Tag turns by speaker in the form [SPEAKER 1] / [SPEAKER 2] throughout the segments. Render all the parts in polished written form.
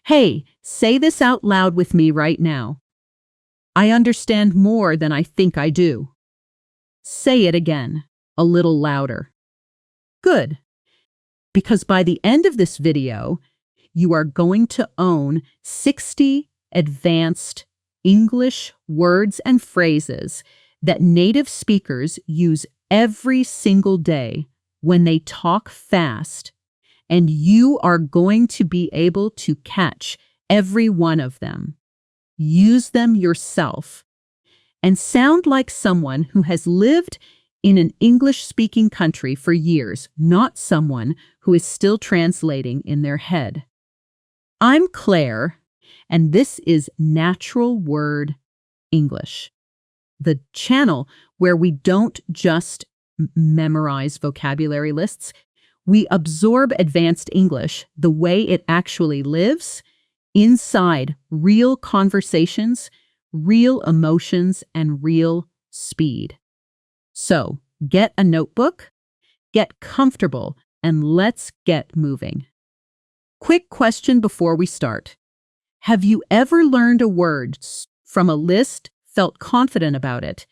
[SPEAKER 1] Hey, say this out loud with me right now. I understand more than I think I do. Say it again, a little louder. Good, because by the end of this video, you are going to own 60 advanced English words and phrases that native speakers use every single day when they talk fast, and you are going to be able to catch every one of them. Use them yourself and sound like someone who has lived in an English-speaking country for years, not someone who is still translating in their head. I'm Claire, and this is Natural Word English, the channel where we don't just memorize vocabulary lists, we absorb advanced English the way it actually lives, inside real conversations, real emotions, and real speed. So, get a notebook, get comfortable, and let's get moving. Quick question before we start. Have you ever learned a word from a list, felt confident about it,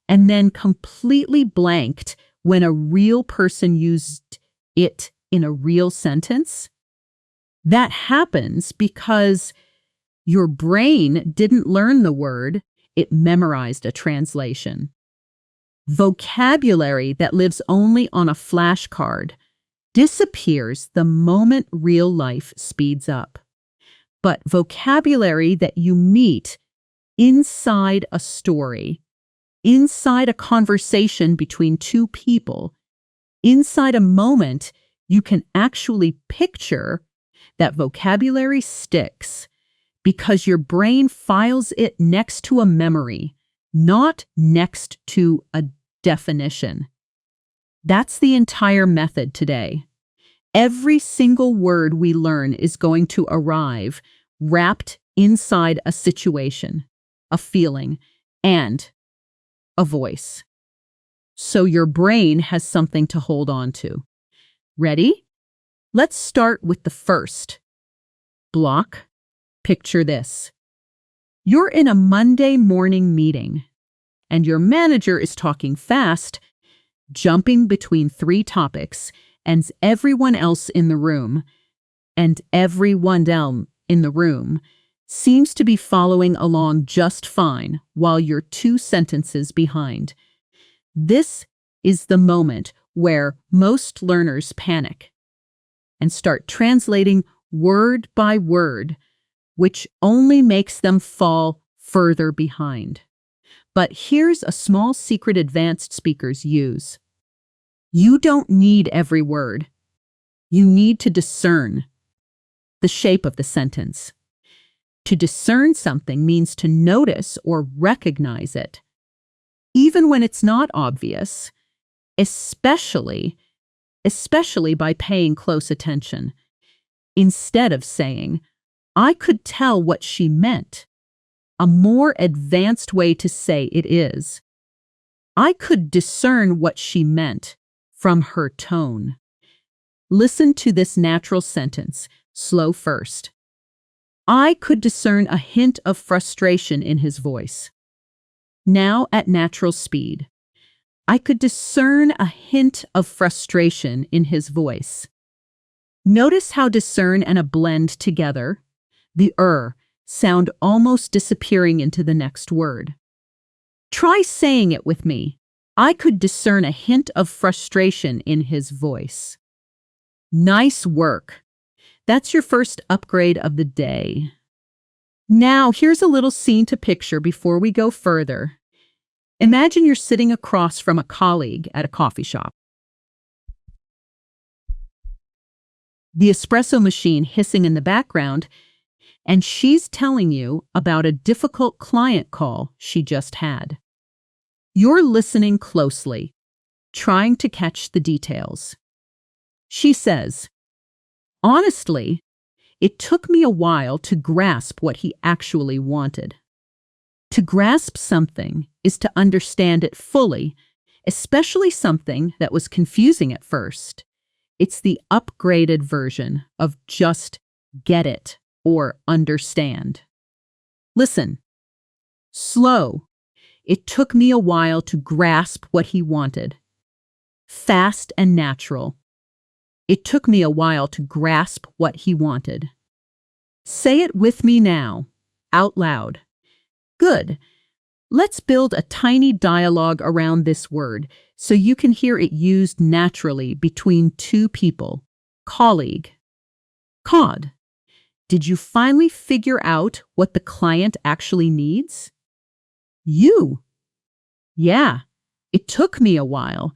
[SPEAKER 1] and then completely blanked when a real person used it in a real sentence? That happens because your brain didn't learn the word, it memorized a translation. Vocabulary that lives only on a flashcard disappears the moment real life speeds up. But vocabulary that you meet inside a story, inside a conversation between two people, inside a moment you can actually picture, that vocabulary sticks because your brain files it next to a memory, not next to a definition. That's the entire method today. Every single word we learn is going to arrive wrapped inside a situation, a feeling, and a voice. So your brain has something to hold on to. Ready? Let's start with the first block. Picture this. You're in a Monday morning meeting, and your manager is talking fast, jumping between 3 topics, and everyone else in the room, seems to be following along just fine while you're 2 sentences behind. This is the moment where most learners panic and start translating word by word, which only makes them fall further behind. But here's a small secret advanced speakers use. You don't need every word. You need to discern the shape of the sentence. To discern something means to notice or recognize it, even when it's not obvious, especially by paying close attention. Instead of saying, "I could tell what she meant," a more advanced way to say it is, "I could discern what she meant from her tone." Listen to this natural sentence, slow first. I could discern a hint of frustration in his voice. Now at natural speed. I could discern a hint of frustration in his voice. Notice how discern and a blend together, the sound almost disappearing into the next word. Try saying it with me. I could discern a hint of frustration in his voice. Nice work. That's your first upgrade of the day. Now, here's a little scene to picture before we go further. Imagine you're sitting across from a colleague at a coffee shop. The espresso machine hissing in the background, and she's telling you about a difficult client call she just had. You're listening closely, trying to catch the details. She says, "Honestly, it took me a while to grasp what he actually wanted." To grasp something is to understand it fully, especially something that was confusing at first. It's the upgraded version of just get it or understand. Listen. Slow. It took me a while to grasp what he wanted. Fast and natural. It took me a while to grasp what he wanted. Say it with me now, out loud. Good. Let's build a tiny dialogue around this word so you can hear it used naturally between two people. Colleague. Cod. Did you finally figure out what the client actually needs? You. Yeah, it took me a while,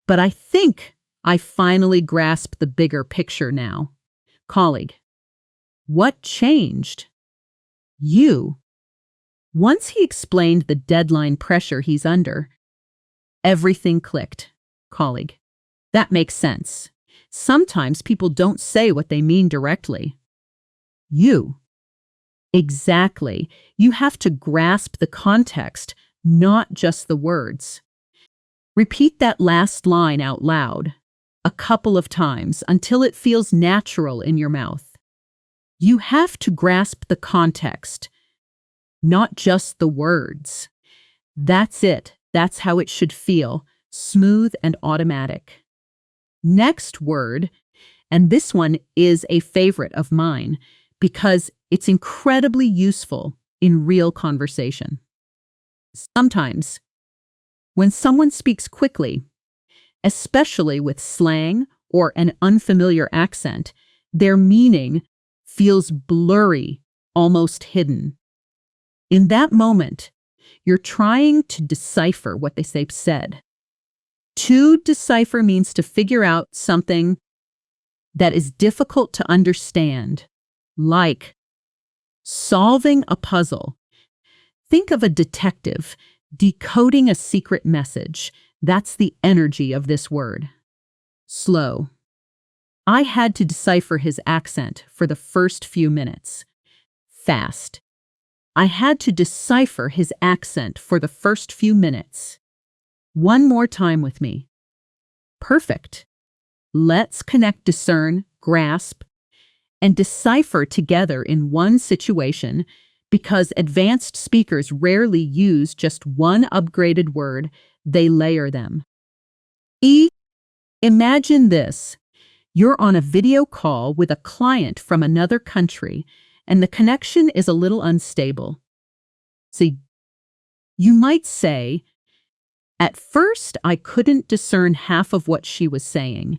[SPEAKER 1] but I think I finally grasped the bigger picture now. Colleague. What changed? You. Once he explained the deadline pressure he's under, everything clicked. Colleague. That makes sense. Sometimes people don't say what they mean directly. You. Exactly. You have to grasp the context, not just the words. Repeat that last line out loud a couple of times until it feels natural in your mouth. You have to grasp the context, not just the words. That's it. That's how it should feel, smooth and automatic. Next word, and this one is a favorite of mine because it's incredibly useful in real conversation. Sometimes, when someone speaks quickly, especially with slang or an unfamiliar accent, their meaning feels blurry, almost hidden. In that moment, you're trying to decipher what they said. To decipher means to figure out something that is difficult to understand, like solving a puzzle. Think of a detective decoding a secret message. That's the energy of this word. Slow. I had to decipher his accent for the first few minutes. Fast. I had to decipher his accent for the first few minutes. One more time with me. Perfect. Let's connect, discern, grasp, and decipher together in one situation because advanced speakers rarely use just one upgraded word, they layer them. Imagine this. You're on a video call with a client from another country and the connection is a little unstable. See, you might say, at first I couldn't discern half of what she was saying.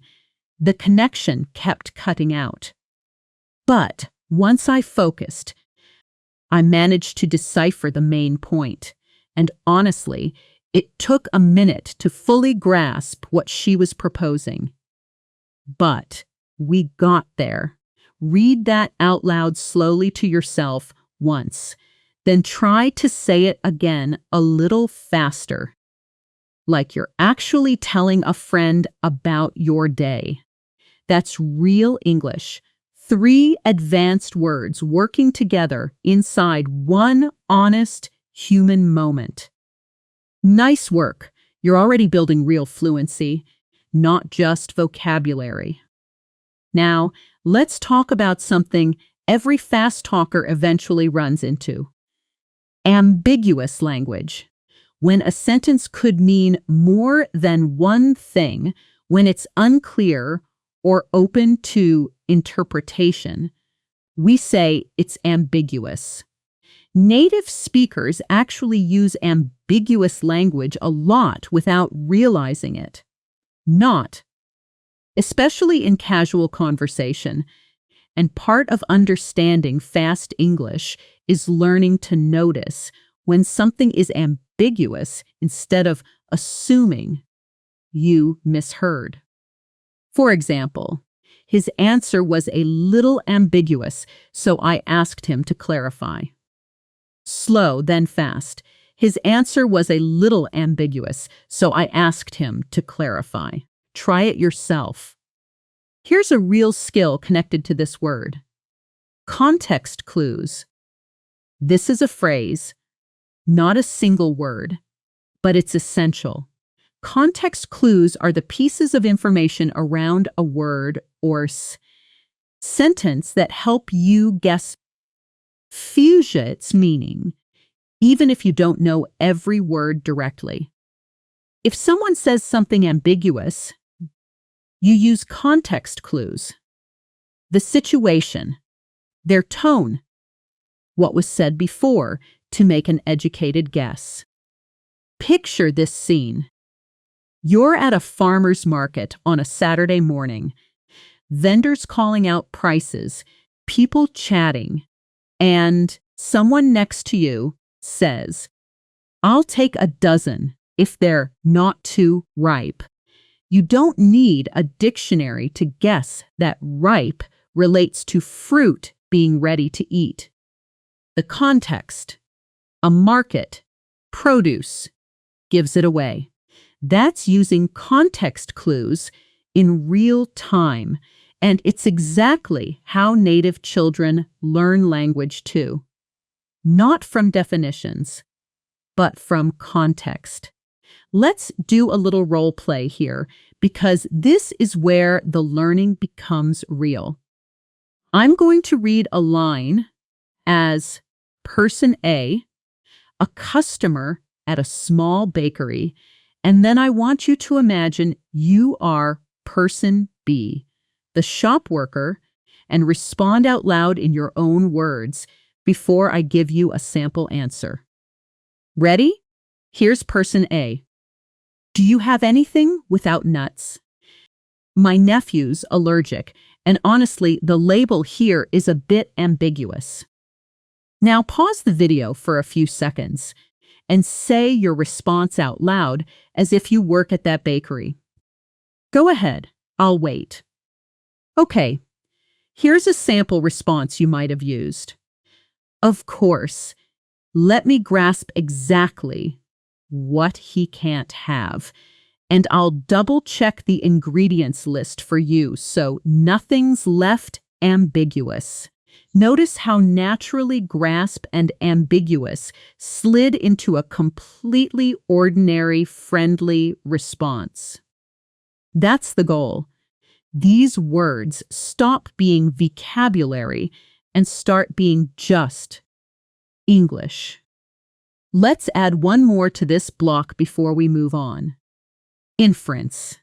[SPEAKER 1] The connection kept cutting out. But once I focused, I managed to decipher the main point. And honestly, it took a minute to fully grasp what she was proposing. But we got there. Read that out loud slowly to yourself once. Then try to say it again a little faster, like you're actually telling a friend about your day. That's real English. 3 advanced words working together inside one honest human moment. Nice work. You're already building real fluency, not just vocabulary. Now, let's talk about something every fast talker eventually runs into. Ambiguous language. When a sentence could mean more than one thing, when it's unclear or open to interpretation, we say it's ambiguous. Native speakers actually use ambiguous language a lot without realizing it. Not, especially in casual conversation. And part of understanding fast English is learning to notice when something is ambiguous instead of assuming you misheard. For example, his answer was a little ambiguous, so I asked him to clarify. Slow, then fast. His answer was a little ambiguous, so I asked him to clarify. Try it yourself. Here's a real skill connected to this word. Context clues. This is a phrase, not a single word, but it's essential. Context clues are the pieces of information around a word or sentence that help you guess Fuchsia its meaning, even if you don't know every word directly. If someone says something ambiguous, you use context clues. The situation, their tone, what was said before to make an educated guess. Picture this scene. You're at a farmer's market on a Saturday morning. Vendors calling out prices, people chatting, and someone next to you says, "I'll take a dozen if they're not too ripe." You don't need a dictionary to guess that ripe relates to fruit being ready to eat. The context, a market, produce, gives it away. That's using context clues in real time, and it's exactly how native children learn language too. Not from definitions, but from context. Let's do a little role play here, because this is where the learning becomes real. I'm going to read a line as person A, a customer at a small bakery, and then I want you to imagine you are person B, the shop worker, and respond out loud in your own words before I give you a sample answer. Ready? Here's person A. Do you have anything without nuts? My nephew's allergic, and honestly, the label here is a bit ambiguous. Now pause the video for a few seconds and say your response out loud as if you work at that bakery. Go ahead, I'll wait. Okay, here's a sample response you might have used. Of course, let me grasp exactly what he can't have, and I'll double-check the ingredients list for you so nothing's left ambiguous. Notice how naturally grasp and ambiguous slid into a completely ordinary, friendly response. That's the goal. These words stop being vocabulary and start being just English. Let's add one more to this block before we move on. Inference.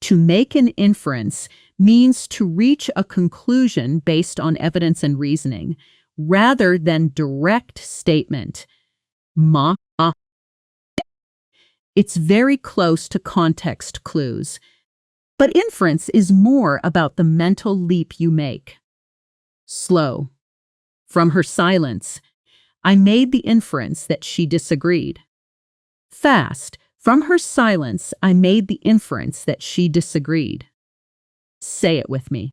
[SPEAKER 1] To make an inference means to reach a conclusion based on evidence and reasoning, rather than direct statement. It's very close to context clues, but inference is more about the mental leap you make. Slow. From her silence, I made the inference that she disagreed. Fast. From her silence, I made the inference that she disagreed. Say it with me.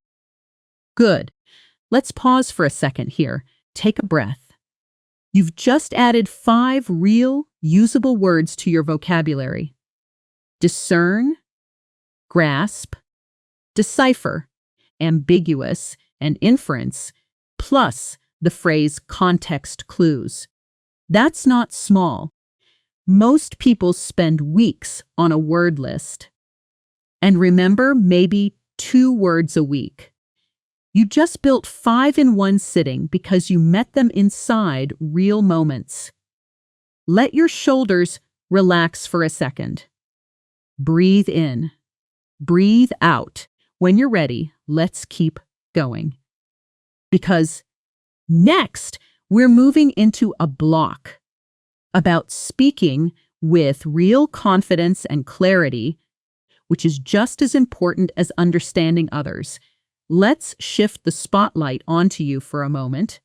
[SPEAKER 1] Good. Let's pause for a second here. Take a breath. You've just added 5 real, usable words to your vocabulary. Discern, grasp, decipher, ambiguous, and inference, plus the phrase context clues. That's not small. Most people spend weeks on a word list. And remember, maybe 2 words a week. You just built 5 in one sitting because you met them inside real moments. Let your shoulders relax for a second. Breathe in. Breathe out. When you're ready, let's keep going. Because next, we're moving into a block about speaking with real confidence and clarity, which is just as important as understanding others. Let's shift the spotlight onto you for a moment.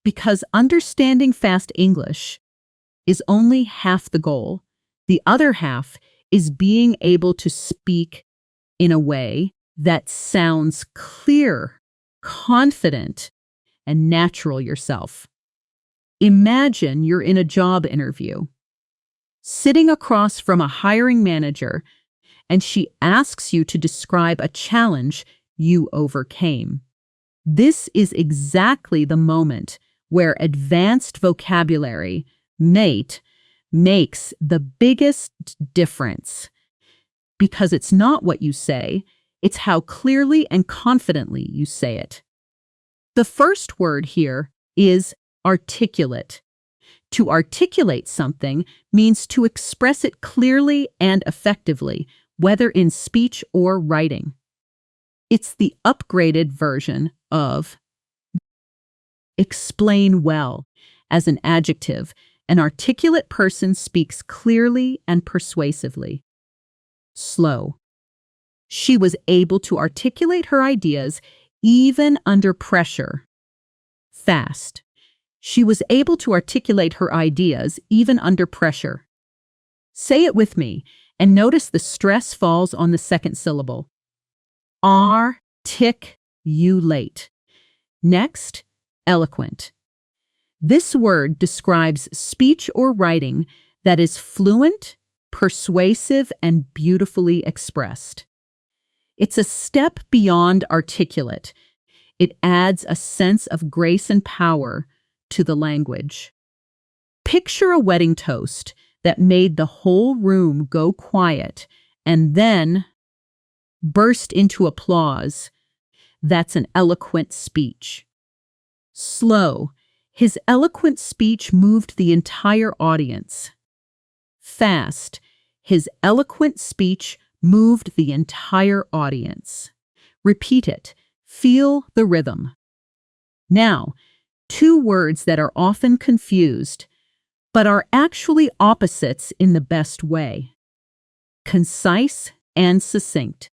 [SPEAKER 1] Because understanding fast English is only half the goal. The other half is being able to speak in a way that sounds clear, confident, and natural yourself. Imagine you're in a job interview, sitting across from a hiring manager, and she asks you to describe a challenge you overcame. This is exactly the moment where advanced vocabulary, makes the biggest difference. Because it's not what you say, it's how clearly and confidently you say it. The first word here is articulate. To articulate something means to express it clearly and effectively, whether in speech or writing. It's the upgraded version of explain well. As an adjective, an articulate person speaks clearly and persuasively. Slow. She was able to articulate her ideas even under pressure. Fast. She was able to articulate her ideas even under pressure. Say it with me, and notice the stress falls on the second syllable. Articulate. Next, eloquent. This word describes speech or writing that is fluent, persuasive, and beautifully expressed. It's a step beyond articulate. It adds a sense of grace and power to the language. Picture a wedding toast that made the whole room go quiet and then burst into applause. That's an eloquent speech. Slow. His eloquent speech moved the entire audience. Fast. His eloquent speech moved the entire audience. Repeat it. Feel the rhythm. Now, two words that are often confused, but are actually opposites in the best way. Concise and succinct.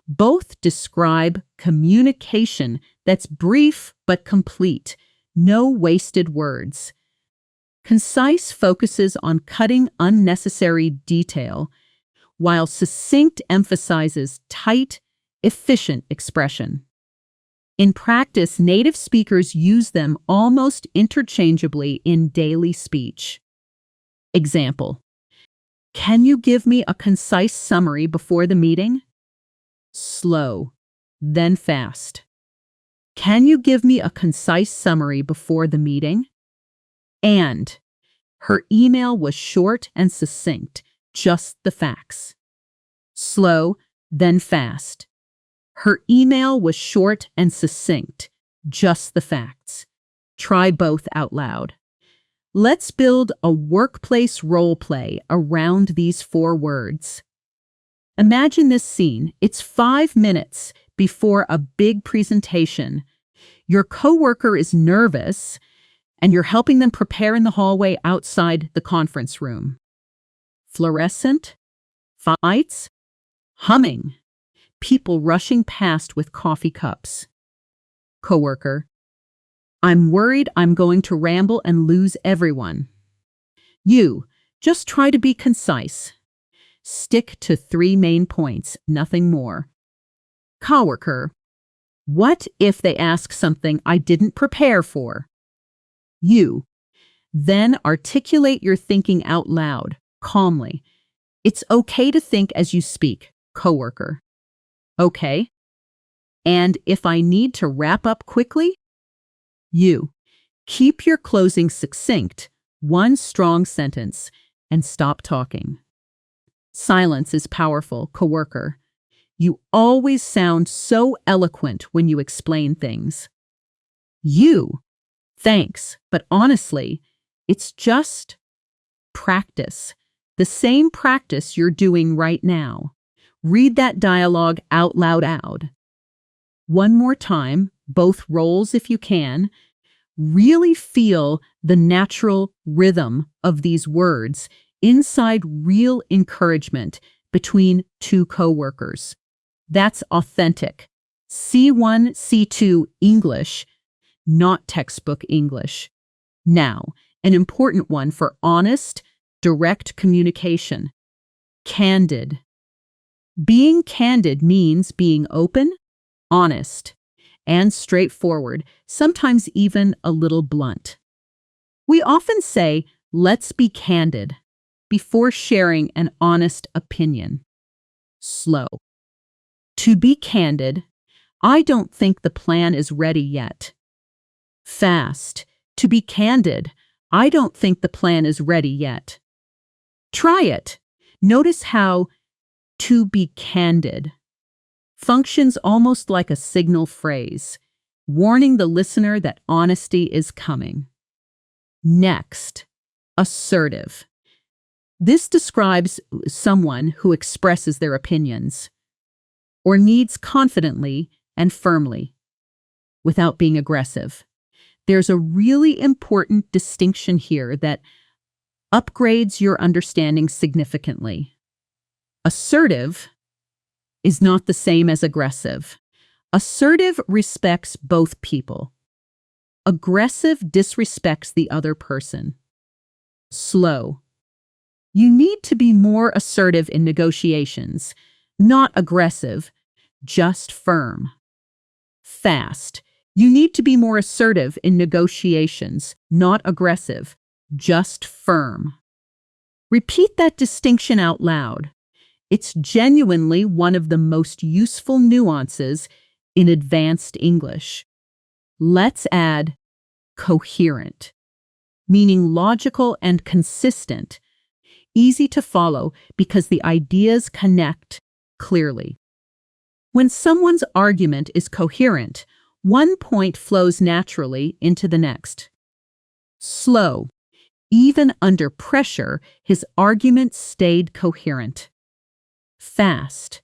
[SPEAKER 1] Both describe communication that's brief but complete. No wasted words. Concise focuses on cutting unnecessary detail, while succinct emphasizes tight, efficient expression. In practice, native speakers use them almost interchangeably in daily speech. Example: can you give me a concise summary before the meeting? Slow, then fast. Can you give me a concise summary before the meeting? And her email was short and succinct, just the facts. Slow, then fast. Her email was short and succinct, just the facts. Try both out loud. Let's build a workplace role play around these 4 words. Imagine this scene. It's 5 minutes before a big presentation. Your coworker is nervous, and you're helping them prepare in the hallway outside the conference room. Fluorescent, lights, humming, people rushing past with coffee cups. Coworker: I'm worried I'm going to ramble and lose everyone. You: just try to be concise. Stick to 3 main points, nothing more. Coworker: what if they ask something I didn't prepare for? You: then articulate your thinking out loud, calmly. It's okay to think as you speak. Coworker: okay. And if I need to wrap up quickly? You: keep your closing succinct, 1 strong sentence, and stop talking. Silence is powerful. Coworker: you always sound so eloquent when you explain things. You: thanks, but honestly, it's just practice. The same practice you're doing right now. Read that dialogue out loud. One more time, both roles if you can. Really feel the natural rhythm of these words inside real encouragement between 2 coworkers. That's authentic. C1, C2 English, not textbook English. Now, an important one for honest, direct communication. Candid. Being candid means being open, honest, and straightforward, sometimes even a little blunt. We often say, let's be candid, before sharing an honest opinion. Slow. To be candid, I don't think the plan is ready yet. Fast. To be candid, I don't think the plan is ready yet. Try it. Notice how to be candid functions almost like a signal phrase. warning the listener that honesty is coming. Next, assertive. This describes someone who expresses their opinions or needs confidently and firmly without being aggressive. There's a really important distinction here that upgrades your understanding significantly. Assertive is not the same as aggressive. Assertive respects both people. Aggressive disrespects the other person. Slow. You need to be more assertive in negotiations, not aggressive, just firm. Fast. You need to be more assertive in negotiations, not aggressive, just firm. Repeat that distinction out loud. It's genuinely one of the most useful nuances in advanced English. Let's add coherent, meaning logical and consistent, easy to follow because the ideas connect clearly. When someone's argument is coherent, one point flows naturally into the next. Slow. Even under pressure, his argument stayed coherent. Fast.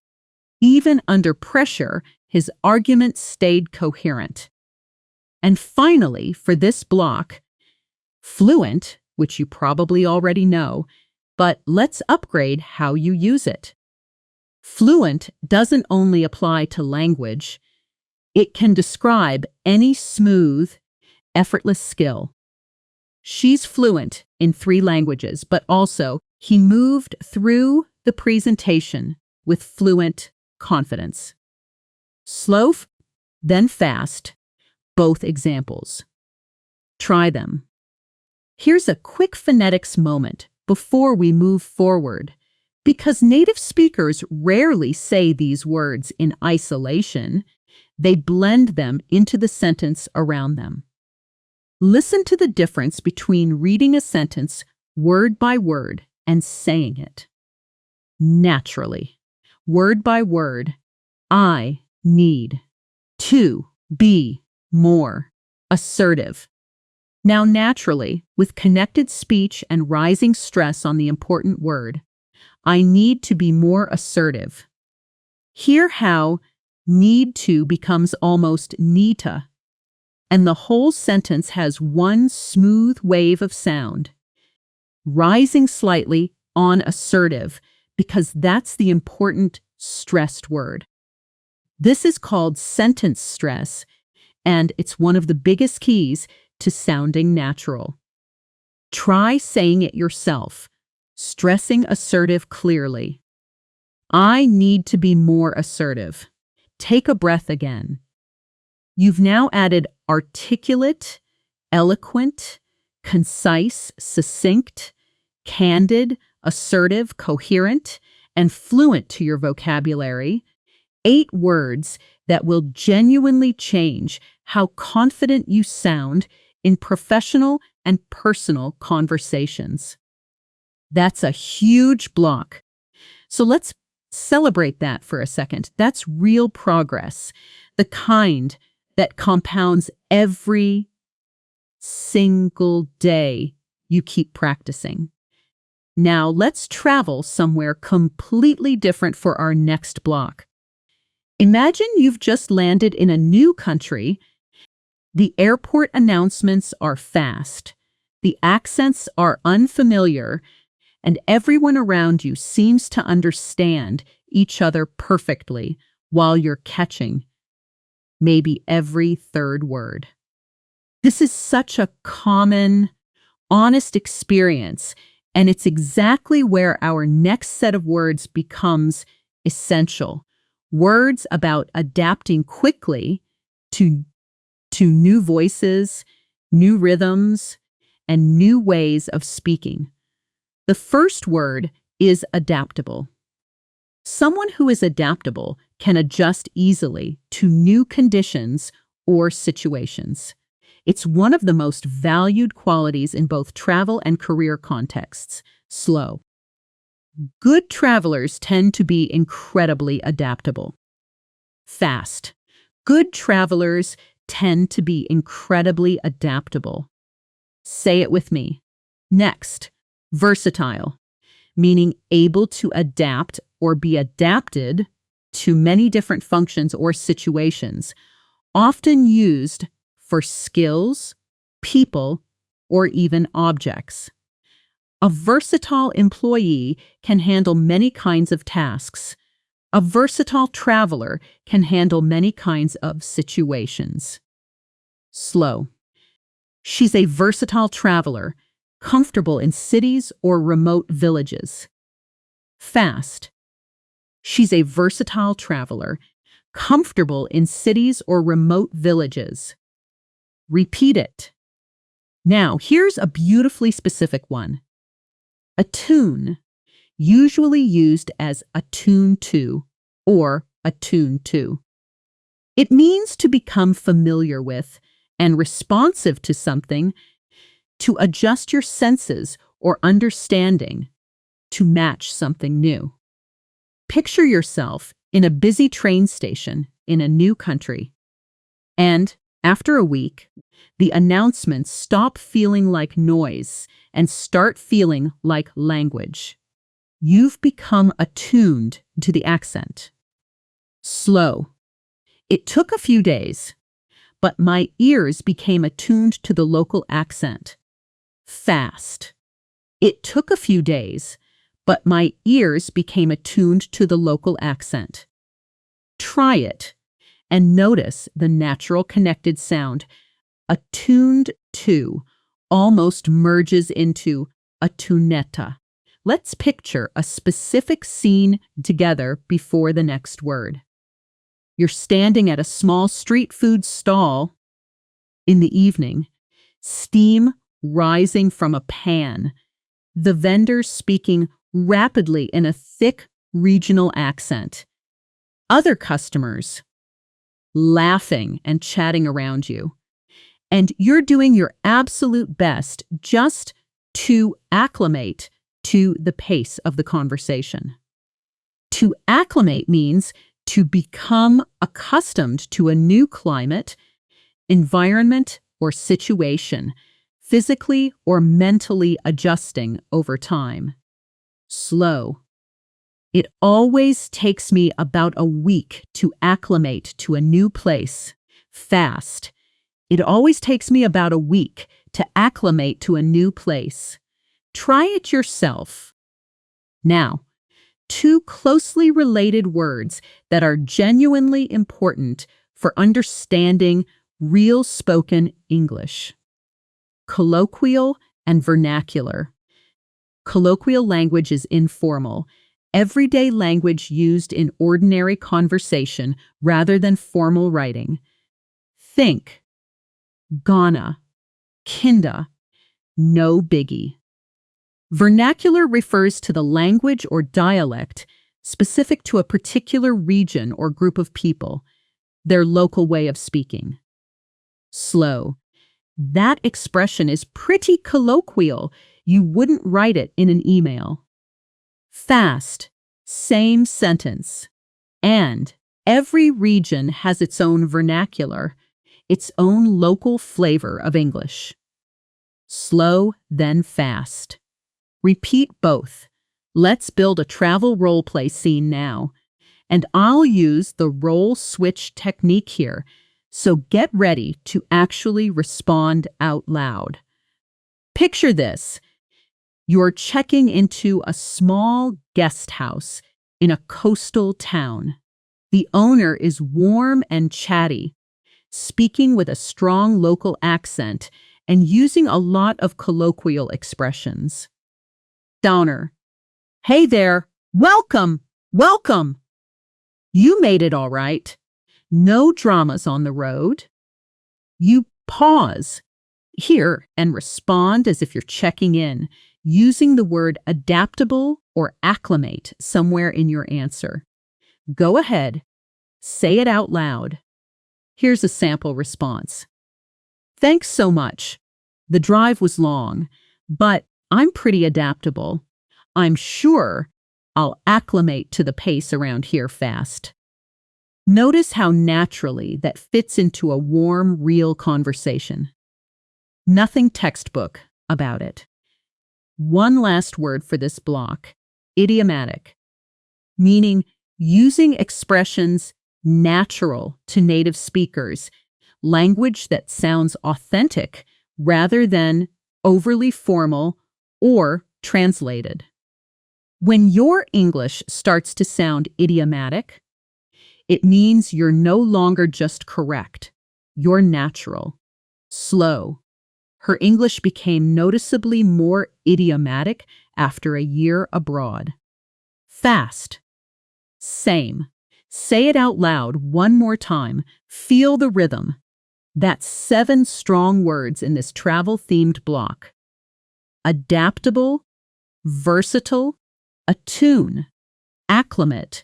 [SPEAKER 1] Even under pressure, his argument stayed coherent. And finally, for this block, fluent, which you probably already know, but let's upgrade how you use it. Fluent doesn't only apply to language. It can describe any smooth, effortless skill. She's fluent in 3 languages, but also he moved through the presentation with fluent confidence. Slow, then fast, both examples. Try them. Here's a quick phonetics moment before we move forward, because native speakers rarely say these words in isolation. They blend them into the sentence around them. Listen to the difference between reading a sentence word by word and saying it. Naturally, word by word, I need to be more assertive. Now naturally, with connected speech and rising stress on the important word, I need to be more assertive. Hear how need to becomes almost need-to, and the whole sentence has one smooth wave of sound, rising slightly on assertive, because that's the important stressed word. This is called sentence stress, and it's one of the biggest keys to sounding natural. Try saying it yourself, stressing assertive clearly. I need to be more assertive. Take a breath again. You've now added articulate, eloquent, concise, succinct, candid, assertive, coherent, and fluent to your vocabulary. 8 words that will genuinely change how confident you sound in professional and personal conversations. That's a huge block. So let's celebrate that for a second. That's real progress, the kind that compounds every single day you keep practicing. Now let's travel somewhere completely different for our next block. Imagine you've just landed in a new country. The airport announcements are fast. The accents are unfamiliar, and everyone around you seems to understand each other perfectly while you're catching maybe every third word. This is such a common, honest experience, and it's exactly where our next set of words becomes essential. Words about adapting quickly to new voices, new rhythms, and new ways of speaking. The first word is adaptable. Someone who is adaptable can adjust easily to new conditions or situations. It's one of the most valued qualities in both travel and career contexts. Slow. Good travelers tend to be incredibly adaptable. Fast. Good travelers tend to be incredibly adaptable. Say it with me. Next, versatile, meaning able to adapt or be adapted to many different functions or situations, often used for skills, people, or even objects. A versatile employee can handle many kinds of tasks. A versatile traveler can handle many kinds of situations. Slow. She's a versatile traveler, comfortable in cities or remote villages. Fast. She's a versatile traveler, comfortable in cities or remote villages. Repeat it. Now, here's a beautifully specific one. Attune, usually used as attune to or attune to. It means to become familiar with and responsive to something, to adjust your senses or understanding to match something new. Picture yourself in a busy train station in a new country. And after a week, the announcements stop feeling like noise and start feeling like language. You've become attuned to the accent. Slow. It took a few days, but my ears became attuned to the local accent. Fast. It took a few days, but my ears became attuned to the local accent. Try it and notice the natural connected sound. Attuned to almost merges into attunetta. Let's picture a specific scene together before the next word. You're standing at a small street food stall in the evening, steam rising from a pan, the vendor speaking rapidly in a thick regional accent, other customers laughing and chatting around you, and you're doing your absolute best just to acclimate to the pace of the conversation. To acclimate means to become accustomed to a new climate, environment, or situation, physically or mentally adjusting over time. Slow. It always takes me about a week to acclimate to a new place. Fast. It always takes me about a week to acclimate to a new place. Try it yourself. Now, two closely related words that are genuinely important for understanding real spoken English. Colloquial and vernacular. Colloquial language is informal, everyday language used in ordinary conversation rather than formal writing. Think. Ghana. Kinda. No biggie. Vernacular refers to the language or dialect specific to a particular region or group of people, their local way of speaking. Slow. That expression is pretty colloquial. You wouldn't write it in an email. Fast. Same sentence. And every region has its own vernacular, its own local flavor of English. Slow, then fast. Repeat both. Let's build a travel role-play scene now. And I'll use the role switch technique here, so get ready to actually respond out loud. Picture this. You're checking into a small guest house in a coastal town. The owner is warm and chatty, speaking with a strong local accent and using a lot of colloquial expressions. Downer. Hey there. Welcome. Welcome. You made it all right. No dramas on the road. You pause here and respond as if you're checking in, using the word adaptable or acclimate somewhere in your answer. Go ahead. Say it out loud. Here's a sample response. Thanks so much. The drive was long, but I'm pretty adaptable. I'm sure I'll acclimate to the pace around here fast. Notice how naturally that fits into a warm, real conversation. Nothing textbook about it. One last word for this block: idiomatic, meaning using expressions natural to native speakers, language that sounds authentic rather than overly formal or translated. When your English starts to sound idiomatic, it means you're no longer just correct, you're natural, slow. Her English became noticeably more idiomatic after a year abroad. Fast. Same. Say it out loud one more time. Feel the rhythm. That's 7 strong words in this travel-themed block. Adaptable, versatile, attune, acclimate,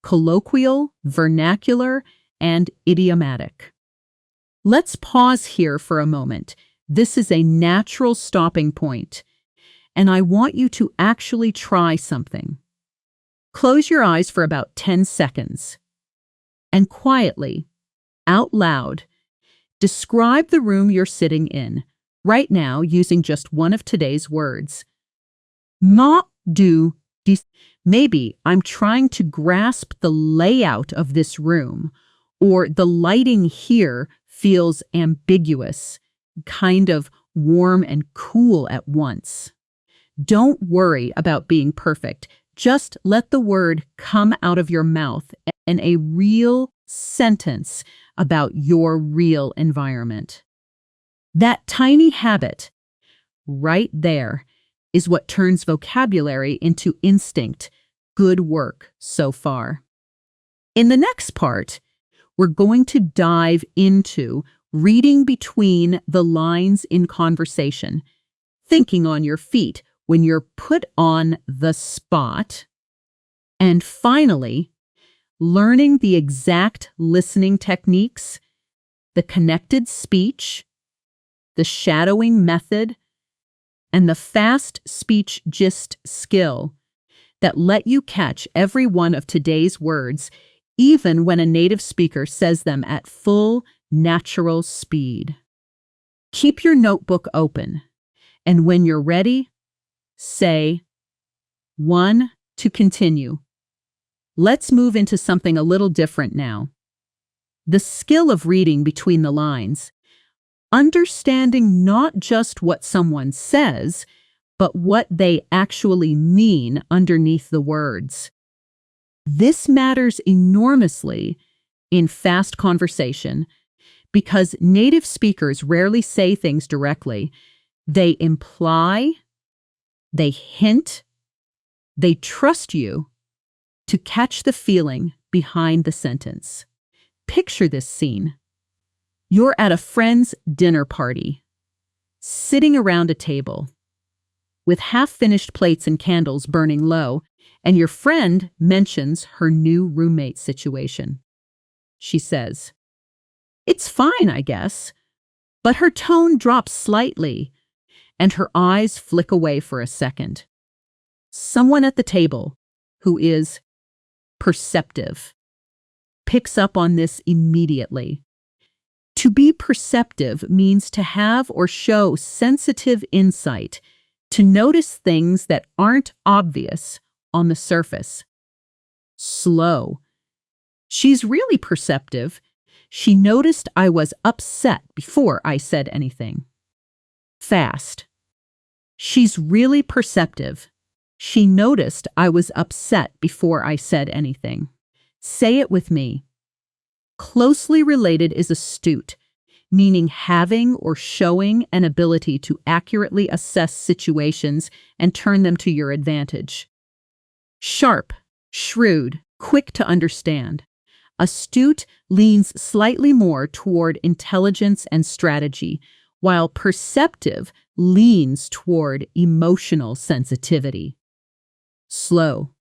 [SPEAKER 1] colloquial, vernacular, and idiomatic. Let's pause here for a moment. This is a natural stopping point, and I want you to actually try something. Close your eyes for about 10 seconds, and quietly, out loud, describe the room you're sitting in, right now using just one of today's words. Not do dis. Maybe I'm trying to grasp the layout of this room, or the lighting here feels ambiguous, kind of warm and cool at once. Don't worry about being perfect. Just let the word come out of your mouth in a real sentence about your real environment. That tiny habit, right there, is what turns vocabulary into instinct. Good work so far. In the next part, we're going to dive into reading between the lines in conversation, thinking on your feet when you're put on the spot, and finally, learning the exact listening techniques, the connected speech, the shadowing method, and the fast speech gist skill that let you catch every one of today's words, even when a native speaker says them at full, natural speed. Keep your notebook open, and when you're ready, say 1 to continue. Let's move into something a little different now. The skill of reading between the lines, understanding not just what someone says, but what they actually mean underneath the words. This matters enormously in fast conversation because native speakers rarely say things directly. They imply, they hint, they trust you to catch the feeling behind the sentence. Picture this scene. You're at a friend's dinner party, sitting around a table, with half-finished plates and candles burning low, and your friend mentions her new roommate situation. She says, "It's fine, I guess," but her tone drops slightly, and her eyes flick away for a second. Someone at the table, who is perceptive, picks up on this immediately. To be perceptive means to have or show sensitive insight, to notice things that aren't obvious on the surface. Slow. She's really perceptive. She noticed I was upset before I said anything. Fast. She's really perceptive. She noticed I was upset before I said anything. Say it with me. Closely related is astute, meaning having or showing an ability to accurately assess situations and turn them to your advantage. Sharp, shrewd, quick to understand. Astute leans slightly more toward intelligence and strategy, while perceptive leans toward emotional sensitivity. Slow.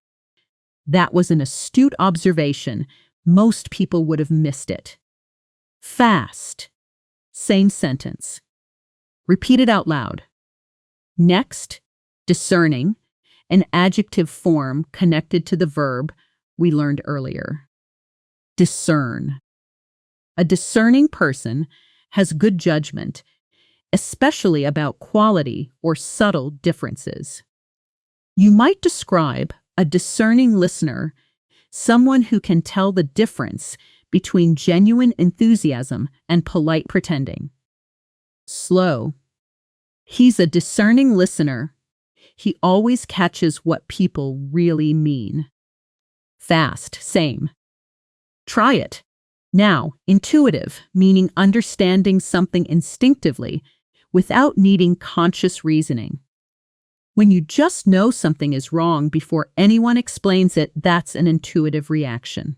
[SPEAKER 1] That was an astute observation. Most people would have missed it. Fast. Same sentence. Repeat it out loud. Next, discerning, an adjective form connected to the verb we learned earlier. Discern. A discerning person has good judgment, especially about quality or subtle differences. You might describe a discerning listener, someone who can tell the difference between genuine enthusiasm and polite pretending. Slow. He's a discerning listener. He always catches what people really mean. Fast. Same. Try it. Now, intuitive, meaning understanding something instinctively without needing conscious reasoning. When you just know something is wrong before anyone explains it, that's an intuitive reaction.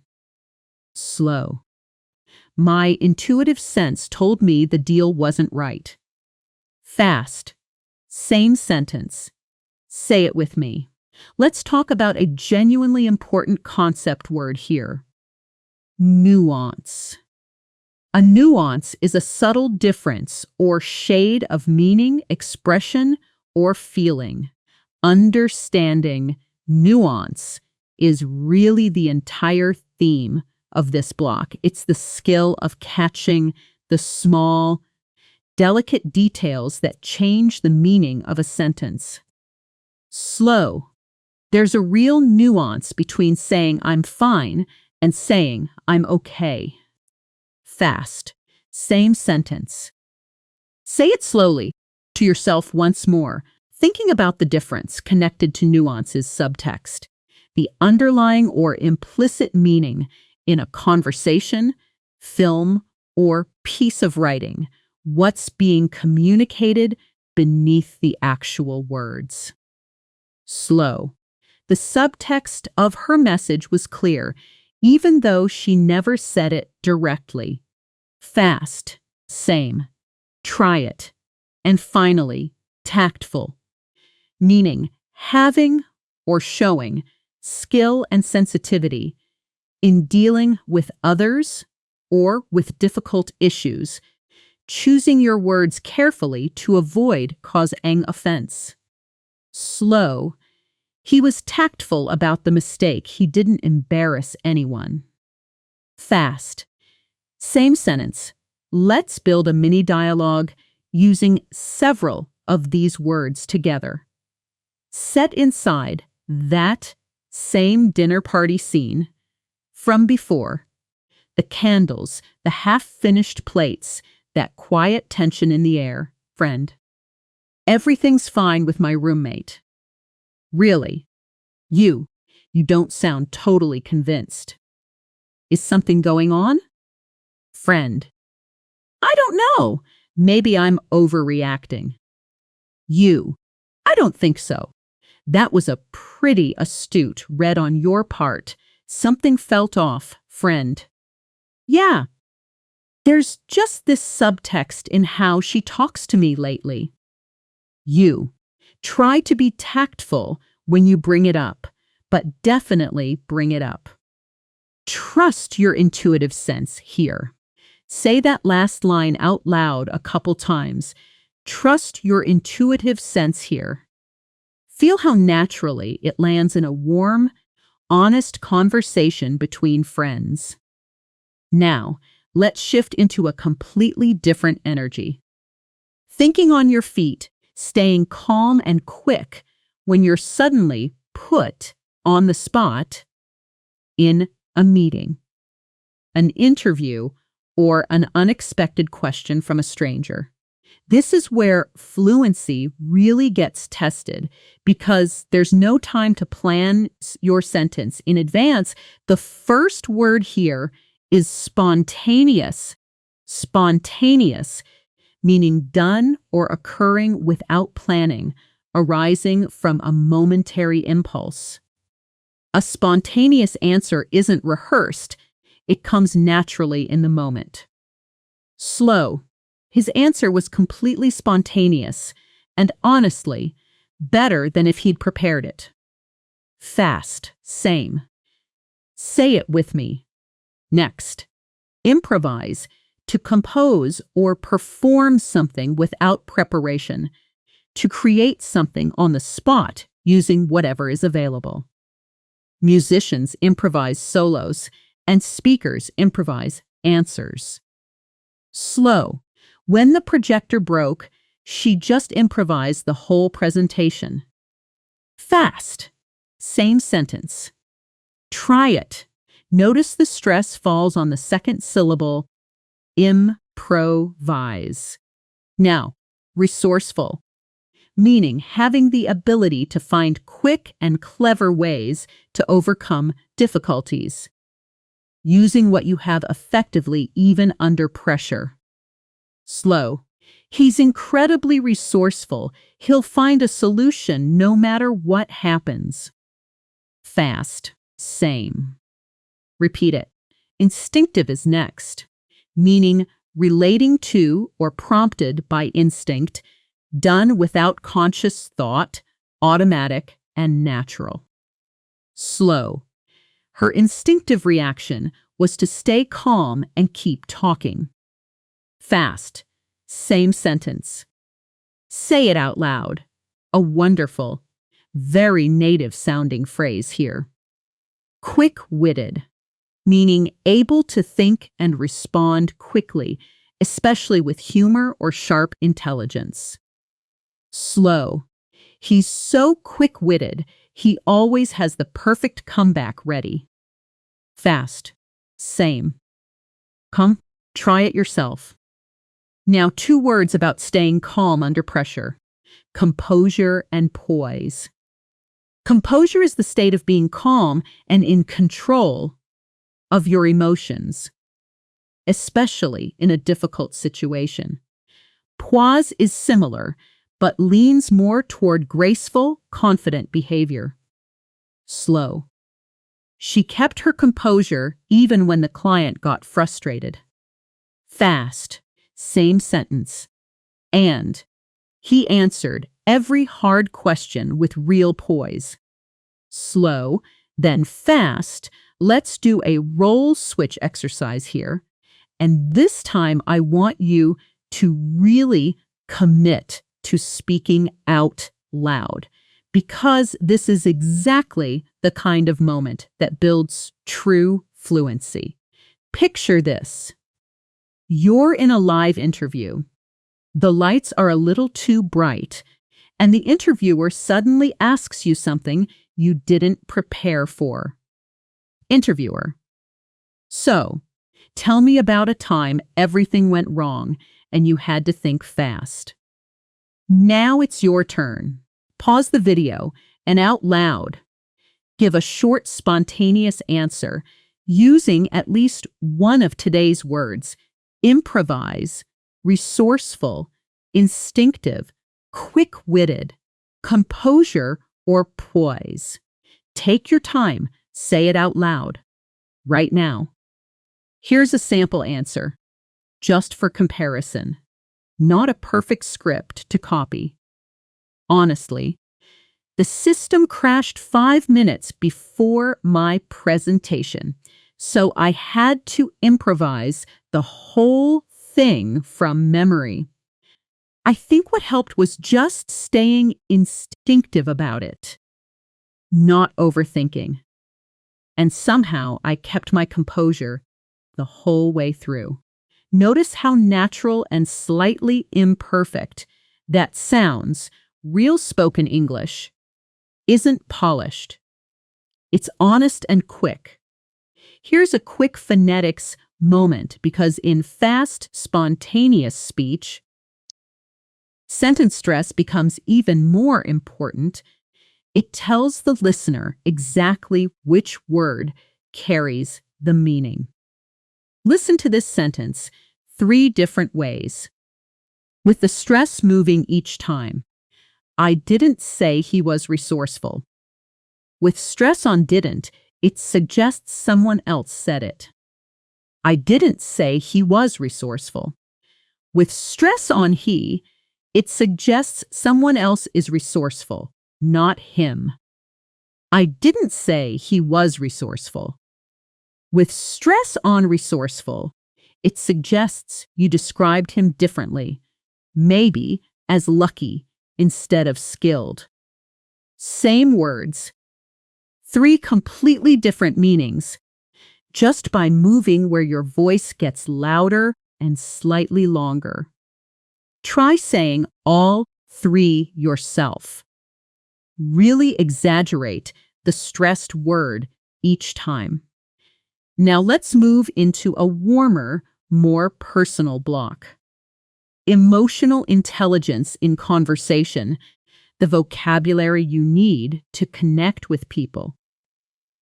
[SPEAKER 1] Slow. My intuitive sense told me the deal wasn't right. Fast. Same sentence. Say it with me. Let's talk about a genuinely important concept word here. Nuance. A nuance is a subtle difference or shade of meaning, expression, or feeling. Understanding nuance is really the entire theme of this block. It's the skill of catching the small, delicate details that change the meaning of a sentence. Slow. There's a real nuance between saying I'm fine and saying I'm okay. Fast. Same sentence. Say it slowly to yourself once more, thinking about the difference connected to nuance's subtext, the underlying or implicit meaning in a conversation, film, or piece of writing, what's being communicated beneath the actual words. Slow. The subtext of her message was clear, even though she never said it directly. Fast. Same. Try it. And finally, tactful, meaning having or showing skill and sensitivity in dealing with others or with difficult issues, choosing your words carefully to avoid causing offense. Slow. He was tactful about the mistake. He didn't embarrass anyone. Fast. Same sentence. Let's build a mini dialogue using several of these words together. Set inside that same dinner party scene from before, the candles, the half-finished plates, that quiet tension in the air. Friend. Everything's fine with my roommate. Really? You don't sound totally convinced. Is something going on? Friend. I don't know. Maybe I'm overreacting. I don't think so. That was a pretty astute read on your part. Something felt off, friend. Yeah. There's just this subtext in how she talks to me lately. Try to be tactful when you bring it up, but definitely bring it up. Trust your intuitive sense here. Say that last line out loud a couple times. Trust your intuitive sense here. Feel how naturally it lands in a warm, honest conversation between friends. Now, let's shift into a completely different energy. Thinking on your feet, staying calm and quick when you're suddenly put on the spot in a meeting, an interview, or an unexpected question from a stranger. This is where fluency really gets tested because there's no time to plan your sentence in advance. The first word here is spontaneous. Spontaneous, meaning done or occurring without planning, arising from a momentary impulse. A spontaneous answer isn't rehearsed. It comes naturally in the moment. Slow. His answer was completely spontaneous and, honestly, better than if he'd prepared it. Fast. Same. Say it with me. Next. Improvise. To compose or perform something without preparation. To create something on the spot using whatever is available. Musicians improvise solos, and speakers improvise answers. Slow. When the projector broke, she just improvised the whole presentation. Fast. Same sentence. Try it. Notice the stress falls on the second syllable, improvise. Now, resourceful, meaning having the ability to find quick and clever ways to overcome difficulties. Using what you have effectively even under pressure. Slow. He's incredibly resourceful. He'll find a solution no matter what happens. Fast. Same. Repeat it. Instinctive is next, meaning relating to or prompted by instinct, done without conscious thought, automatic and natural. Slow. Her instinctive reaction was to stay calm and keep talking. Fast. Same sentence. Say it out loud. A wonderful, very native-sounding phrase here. Quick-witted, meaning able to think and respond quickly, especially with humor or sharp intelligence. Slow. He's so quick-witted, he always has the perfect comeback ready. Fast. Same. Come, try it yourself. Now, 2 words about staying calm under pressure. Composure and poise. Composure is the state of being calm and in control of your emotions, especially in a difficult situation. Poise is similar, but leans more toward graceful, confident behavior. Slow. She kept her composure even when the client got frustrated. Fast. Same sentence. And he answered every hard question with real poise. Slow, then fast. Let's do a role switch exercise here. And this time I want you to really commit to speaking out loud, because this is exactly the kind of moment that builds true fluency. Picture this. You're in a live interview. The lights are a little too bright, and the interviewer suddenly asks you something you didn't prepare for. Interviewer: So, tell me about a time everything went wrong and you had to think fast. Now it's your turn. Pause the video and out loud give a short, spontaneous answer using at least one of today's words. Improvise, resourceful, instinctive, quick-witted, composure, or poise. Take your time. Say it out loud. Right now. Here's a sample answer, just for comparison. Not a perfect script to copy. Honestly, the system crashed 5 minutes before my presentation, so I had to improvise the whole thing from memory. I think what helped was just staying instinctive about it, not overthinking. And somehow I kept my composure the whole way through. Notice how natural and slightly imperfect that sounds. Real spoken English isn't polished. It's honest and quick. Here's a quick phonetics moment, because in fast, spontaneous speech, sentence stress becomes even more important. It tells the listener exactly which word carries the meaning. Listen to this sentence 3 different ways, with the stress moving each time. I didn't say he was resourceful. With stress on didn't, it suggests someone else said it. I didn't say he was resourceful. With stress on he, it suggests someone else is resourceful, not him. I didn't say he was resourceful. With stress on resourceful, it suggests you described him differently, maybe as lucky instead of skilled. Same words, 3 completely different meanings. just by moving where your voice gets louder and slightly longer. Try saying all three yourself. Really exaggerate the stressed word each time. Now let's move into a warmer, more personal block. Emotional intelligence in conversation, the vocabulary you need to connect with people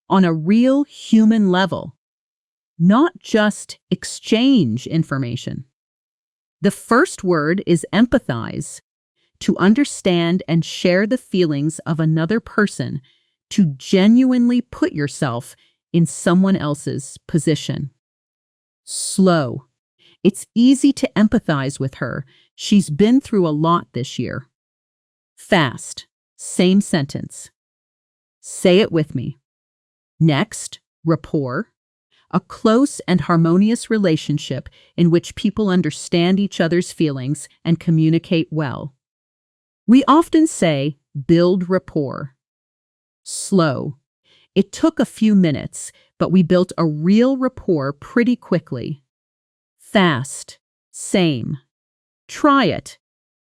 [SPEAKER 1] on a real human level, not just exchange information. The first word is empathize, to understand and share the feelings of another person, to genuinely put yourself in someone else's position. Slow. It's easy to empathize with her. She's been through a lot this year. Fast. Same sentence. Say it with me. Next, rapport. A close and harmonious relationship in which people understand each other's feelings and communicate well. We often say, build rapport. Slow. It took a few minutes, but we built a real rapport pretty quickly. Fast. Same. Try it.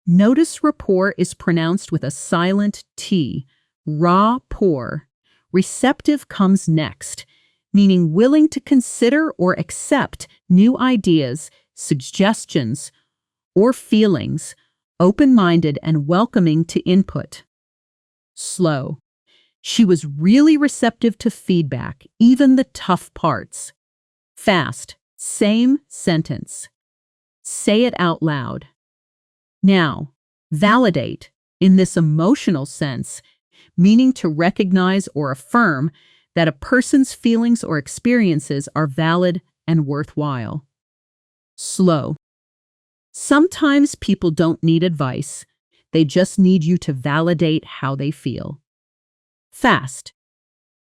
[SPEAKER 1] Notice rapport is pronounced with a silent T. Rapport. Receptive comes next, meaning willing to consider or accept new ideas, suggestions, or feelings, open-minded and welcoming to input. Slow. She was really receptive to feedback, even the tough parts. Fast. Same sentence. Say it out loud. Now, validate, in this emotional sense, meaning to recognize or affirm that a person's feelings or experiences are valid and worthwhile. Slow. Sometimes people don't need advice. They just need you to validate how they feel. Fast.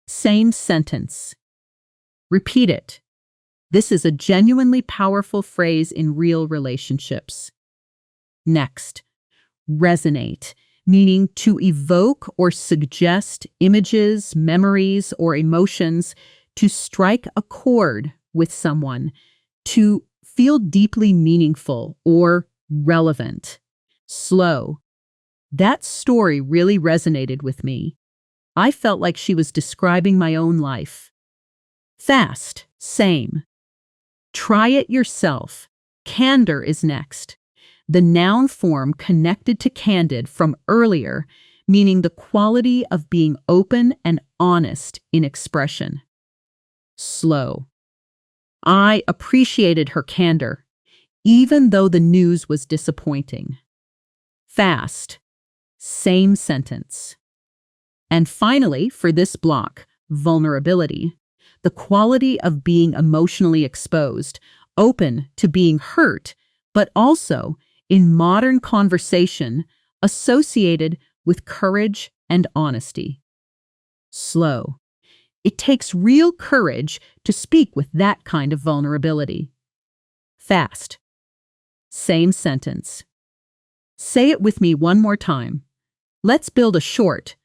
[SPEAKER 1] Same sentence. Repeat it. This is a genuinely powerful phrase in real relationships. Next, resonate, meaning to evoke or suggest images, memories, or emotions, to strike a chord with someone, to feel deeply meaningful or relevant. Slow. That story really resonated with me. I felt like she was describing my own life. Fast. Same. Try it yourself. Candor is next. The noun form connected to candid from earlier, meaning the quality of being open and honest in expression. Slow. I appreciated her candor, even though the news was disappointing. Fast. Same sentence. And finally, for this block, vulnerability. The quality of being emotionally exposed, open to being hurt, but also, in modern conversation, associated with courage and honesty. Slow. It takes real courage to speak with that kind of vulnerability. Fast. Same sentence. Say it with me one more time. Let's build a short,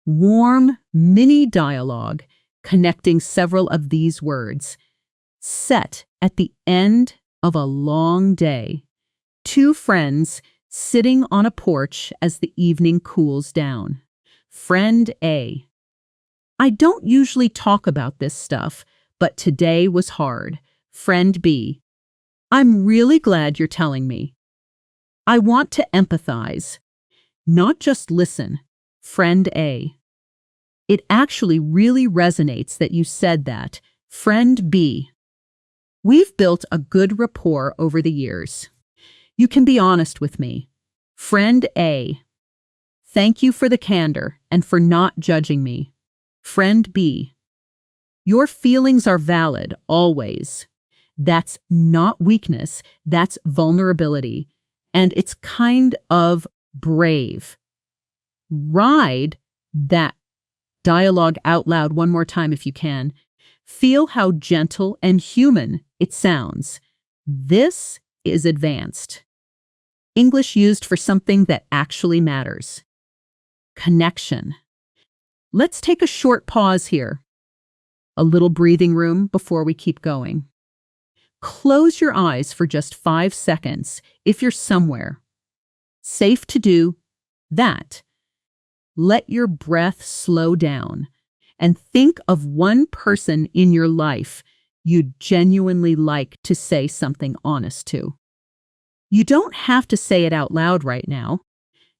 [SPEAKER 1] warm mini dialogue connecting several of these words. Set at the end of a long day. Two friends sitting on a porch as the evening cools down. Friend A. I don't usually talk about this stuff, but today was hard. Friend B. I'm really glad you're telling me. I want to empathize, not just listen. Friend A. It actually really resonates that you said that. Friend B. We've built a good rapport over the years. You can be honest with me. Friend A. Thank you for the candor and for not judging me. Friend B. Your feelings are valid, always. That's not weakness, that's vulnerability. And it's kind of brave. Ride that dialogue out loud one more time if you can. Feel how gentle and human it sounds. This is advanced. English used for something that actually matters. Connection. Let's take a short pause here. A little breathing room before we keep going. Close your eyes for just 5 seconds if you're somewhere. Safe to do that. Let your breath slow down and think of one person in your life you'd genuinely like to say something honest to. You don't have to say it out loud right now.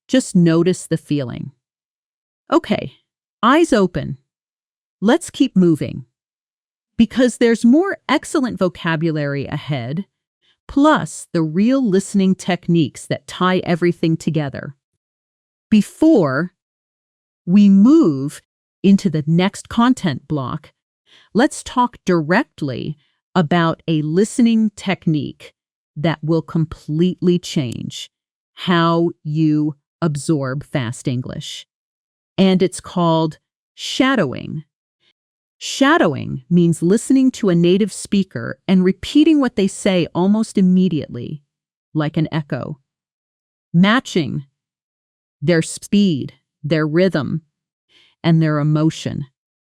[SPEAKER 1] Just notice the feeling. Okay, eyes open. Let's keep moving. Because there's more excellent vocabulary ahead, plus the real listening techniques that tie everything together. Before we move into the next content block, let's talk directly about a listening technique that will completely change how you absorb fast English. And it's called shadowing. Shadowing means listening to a native speaker and repeating what they say almost immediately, like an echo. Matching their speed, their rhythm, and their emotion,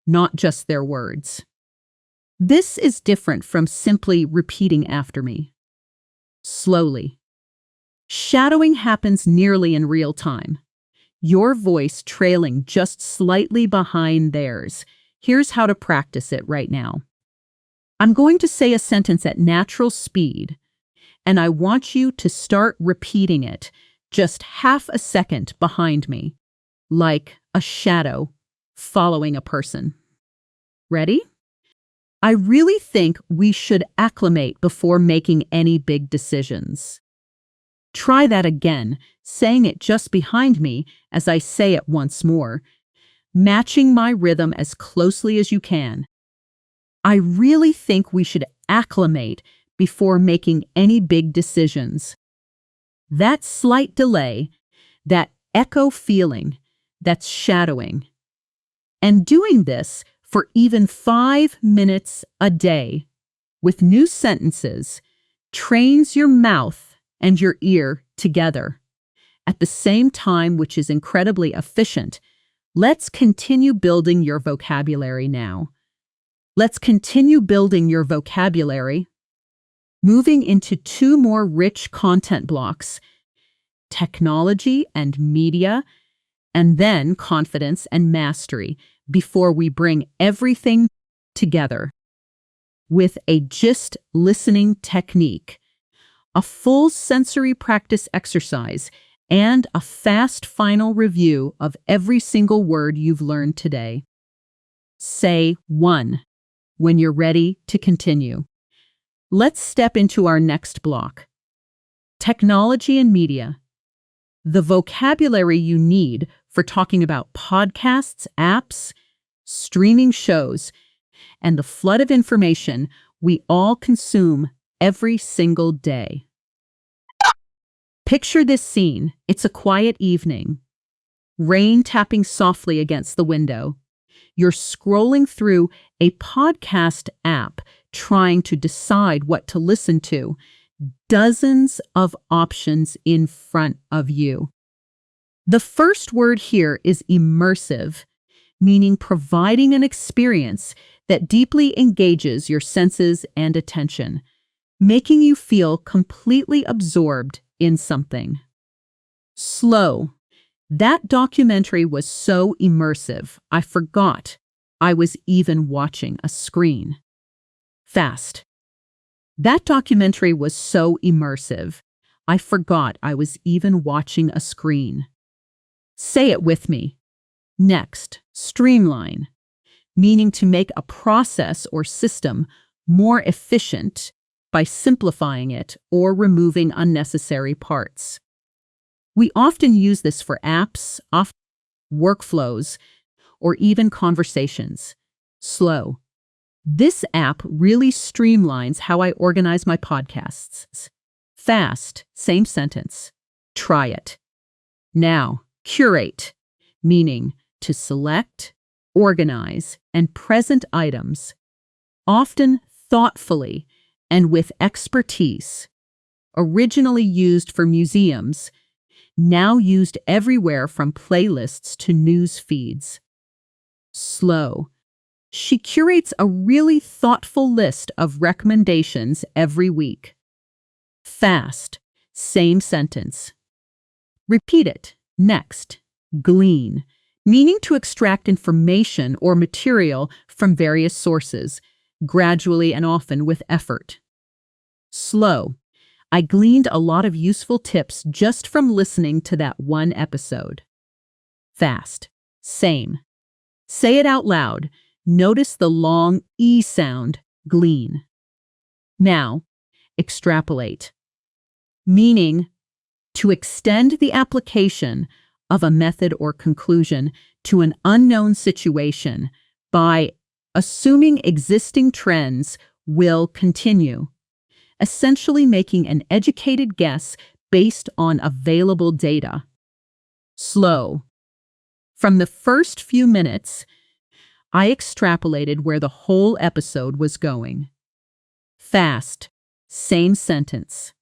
[SPEAKER 1] not just their words. This is different from simply repeating after me. Slowly. Shadowing happens nearly in real time. Your voice trailing just slightly behind theirs. Here's how to practice it right now. I'm going to say a sentence at natural speed, and I want you to start repeating it just half a second behind me, like a shadow following a person. Ready? I really think we should acclimate before making any big decisions. Try that again, saying it just behind me as I say it once more, matching my rhythm as closely as you can. I really think we should acclimate before making any big decisions. That slight delay, that echo feeling, that's shadowing. And doing this for even 5 minutes a day with new sentences trains your mouth and your ear together at the same time, which is incredibly efficient. Let's continue building your vocabulary now. Let's continue building your vocabulary, moving into 2 more rich content blocks, technology and media, and then confidence and mastery, before we bring everything together with a gist listening technique, a full sensory practice exercise, and a fast final review of every single word you've learned today. Say 1 when you're ready to continue. Let's step into our next block. Technology and media. The vocabulary you need for talking about podcasts, apps, streaming shows, and the flood of information we all consume every single day. Picture this scene. It's a quiet evening. Rain tapping softly against the window. You're scrolling through a podcast app trying to decide what to listen to. Dozens of options in front of you. The first word here is immersive, meaning providing an experience that deeply engages your senses and attention, making you feel completely absorbed in something. Slow. That documentary was so immersive, I forgot I was even watching a screen. Fast. That documentary was so immersive, I forgot I was even watching a screen. Say it with me. Next, streamline, meaning to make a process or system more efficient by simplifying it or removing unnecessary parts. We often use this for apps, workflows, or even conversations. Slow. This app really streamlines how I organize my podcasts. Fast, same sentence. Try it. Now, curate, meaning to select, organize, and present items, often thoughtfully and with expertise. Originally used for museums, now used everywhere from playlists to news feeds. Slow. She curates a really thoughtful list of recommendations every week. Fast, same sentence. Repeat it. Next, glean, meaning to extract information or material from various sources, gradually and often with effort. Slow. I gleaned a lot of useful tips just from listening to that one episode. Fast. Same. Say it out loud. Notice the long E sound, glean. Now, extrapolate. Meaning to extend the application of a method or conclusion to an unknown situation by assuming existing trends will continue, essentially making an educated guess based on available data. Slow. From the first few minutes, I extrapolated where the whole episode was going. Fast. Same sentence.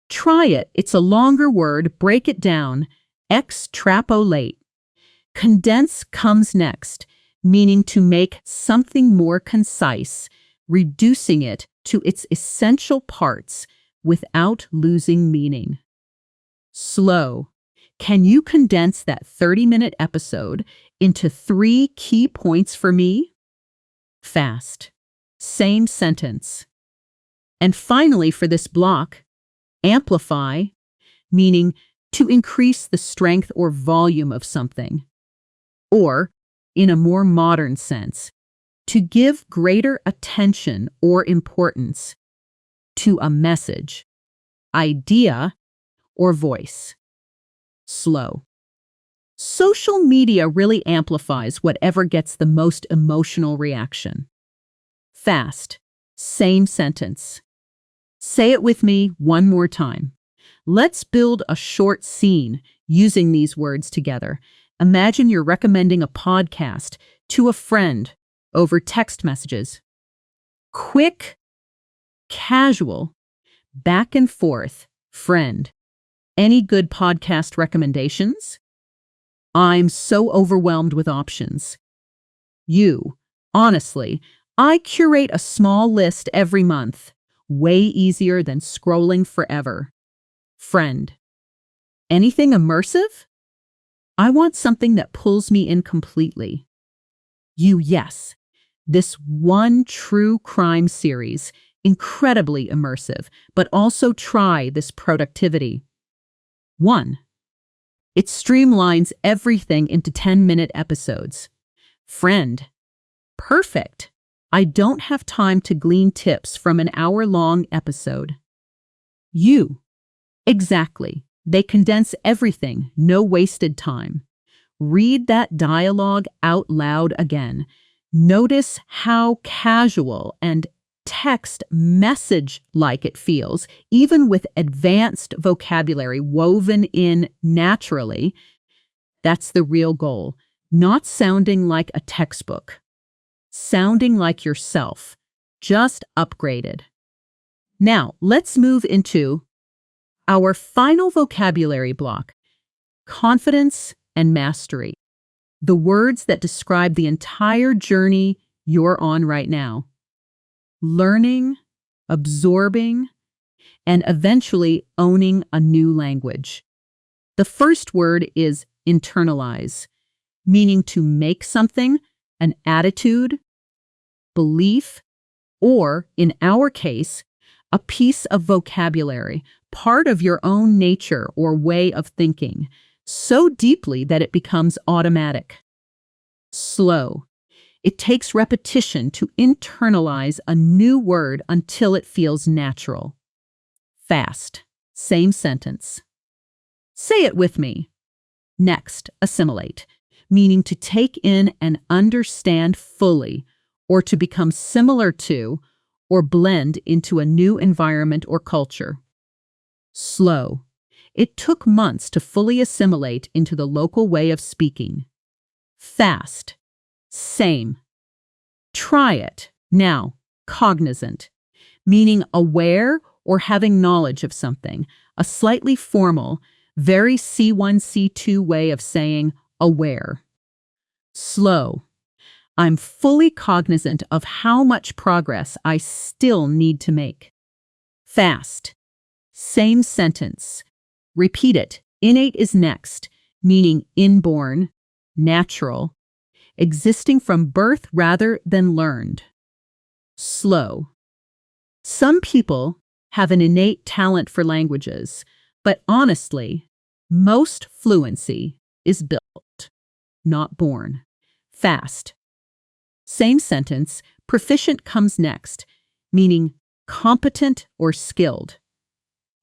[SPEAKER 1] Try it. It's a longer word. Break it down. Extrapolate. Condense comes next, meaning to make something more concise, reducing it to its essential parts without losing meaning. Slow. Can you condense that 30-minute episode into 3 key points for me? Fast. Same sentence. And finally, for this block, amplify, meaning to increase the strength or volume of something. Or, in a more modern sense, to give greater attention or importance to a message, idea, or voice. Slow. Social media really amplifies whatever gets the most emotional reaction. Fast. Same sentence. Say it with me one more time. Let's build a short scene using these words together. Imagine you're recommending a podcast to a friend over text messages. Quick, casual, back and forth, friend. Any good podcast recommendations? I'm so overwhelmed with options. You, honestly, I curate a small list every month. Way easier than scrolling forever. Friend. Anything immersive? I want something that pulls me in completely. You, yes. This one true crime series, incredibly immersive, but also try this productivity. 1. It streamlines everything into 10-minute episodes. Friend. Perfect. I don't have time to glean tips from an hour-long episode. You. Exactly. They condense everything, no wasted time. Read that dialogue out loud again. Notice how casual and text message-like it feels, even with advanced vocabulary woven in naturally. That's the real goal, not sounding like a textbook. Sounding like yourself, just upgraded. Now, let's move into our final vocabulary block, confidence and mastery. The words that describe the entire journey you're on right now. Learning, absorbing, and eventually owning a new language. The first word is internalize, meaning to make something, an attitude, belief, or, in our case, a piece of vocabulary, part of your own nature or way of thinking, so deeply that it becomes automatic. Slow. It takes repetition to internalize a new word until it feels natural. Fast. Same sentence. Say it with me. Next, assimilate, meaning to take in and understand fully, or to become similar to, or blend into a new environment or culture. Slow. It took months to fully assimilate into the local way of speaking. Fast. Same. Try it. Now, cognizant, meaning aware or having knowledge of something, a slightly formal, very C1, C2 way of saying aware. Slow. I'm fully cognizant of how much progress I still need to make. Fast. Same sentence. Repeat it. Innate is next, meaning inborn, natural, existing from birth rather than learned. Slow. Some people have an innate talent for languages, but honestly, most fluency is built, not born. Fast. Same sentence, proficient comes next, meaning competent or skilled